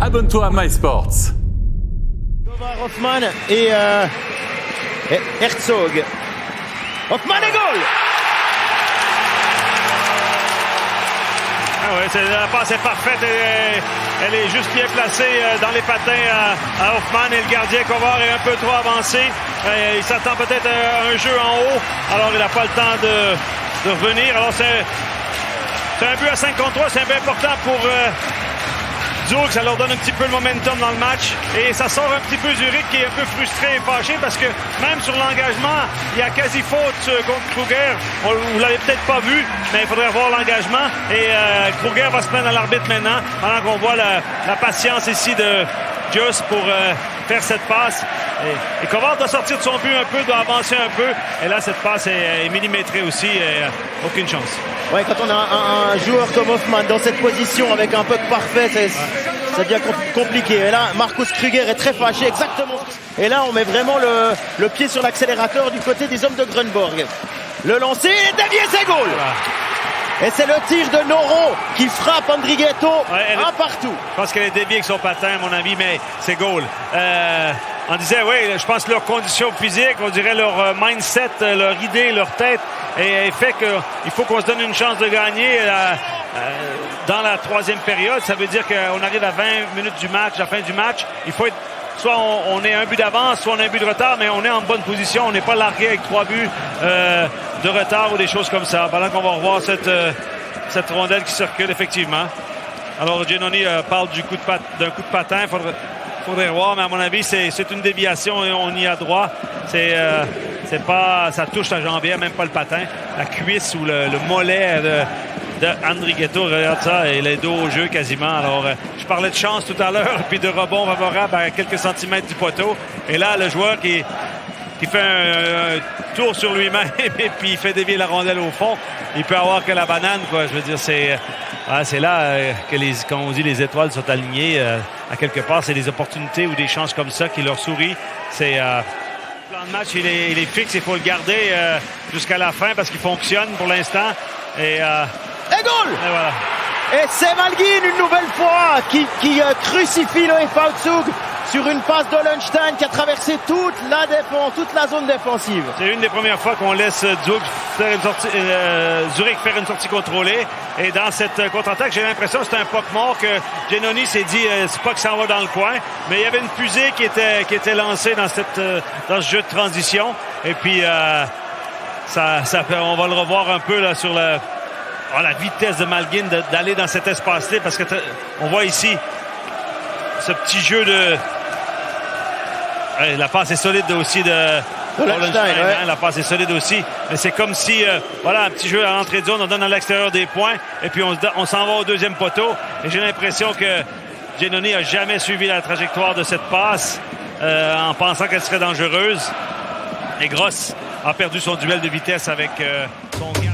abonne-toi à MySports. Hoffman et Herzog. Hoffman et goal! Ah ouais, la passe est parfaite. Elle est juste bien placée dans les patins à Hoffman et le gardien Kovar est un peu trop avancé. Il s'attend peut-être à un jeu en haut. Alors il n'a pas le temps de revenir. Alors c'est un but à 5 contre 3. C'est un but important pour Zug. Ça leur donne un petit peu le momentum dans le match. Et ça sort un petit peu Zurich qui est un peu frustré et fâché parce que même sur l'engagement, il y a quasi faute contre Kruger. Vous l'avez peut-être pas vu, mais il faudrait voir l'engagement. Et Kruger va se plaindre à l'arbitre maintenant, pendant qu'on voit la patience ici de Just pour faire cette passe. Et Kovar doit sortir de son but un peu, doit avancer un peu. Et là, cette passe est millimétrée aussi. Aucune chance. Ouais, quand on a un joueur comme Hoffman dans cette position avec un puck parfait, ça devient compliqué. Et là, Marcus Kruger est très fâché, exactement. Et là, on met vraiment le pied sur l'accélérateur du côté des hommes de Grunborg. Le lancer, il est dévié, c'est goal! Et c'est le tir de Noro qui frappe Andrighetto un partout. Je pense qu'elle est déviée avec son patin, à mon avis, mais c'est goal. On disait, oui, je pense que leur condition physique, on dirait leur mindset, leur idée, leur tête, et fait qu'il faut qu'on se donne une chance de gagner dans la troisième période. Ça veut dire qu'on arrive à 20 minutes du match, à la fin du match. Il faut être, soit on est un but d'avance, soit on a un but de retard, mais on est en bonne position. On n'est pas largué avec 3 buts de retard ou des choses comme ça. Pendant qu'on va revoir cette rondelle qui circule, effectivement. Alors, Giannoni parle d'un coup de patin. Faudrait voir, mais à mon avis, c'est une déviation et on y a droit. C'est pas, ça touche la jambière, même pas le patin. La cuisse ou le mollet de Andrighetto, regarde ça, et les dos au jeu quasiment. Alors, je parlais de chance tout à l'heure, puis de rebond favorable à quelques centimètres du poteau. Et là, le joueur qui fait un tour sur lui-même et puis il fait dévier la rondelle au fond, il peut avoir que la banane, quoi. Je veux dire, c'est là que quand on dit les étoiles sont alignées, à quelque part, c'est des opportunités ou des chances comme ça qui leur sourient. Le plan de match, il est fixe, il faut le garder jusqu'à la fin parce qu'il fonctionne pour l'instant. Et goal! Et voilà. Et c'est Malgin une nouvelle fois qui crucifie le Zug sur une passe d'Ollenstein qui a traversé toute la défense, toute la zone défensive. C'est une des premières fois qu'on laisse Zurich faire une sortie contrôlée. Et dans cette contre-attaque, j'ai l'impression que c'est un puck mort que Giannoni s'est dit c'est pas que ça en va dans le coin. Mais il y avait une fusée qui était lancée dans ce jeu de transition. Et puis on va le revoir un peu là sur la vitesse de Malgin d'aller dans cet espace-là, parce que on voit ici ce petit jeu de... la passe est solide aussi de Ollenstein. Ouais. La passe est solide aussi. Mais c'est comme si, un petit jeu à l'entrée de zone, on donne à l'extérieur des points, et puis on s'en va au deuxième poteau. Et j'ai l'impression que Giannoni n'a jamais suivi la trajectoire de cette passe en pensant qu'elle serait dangereuse. Et Gross a perdu son duel de vitesse avec son gars.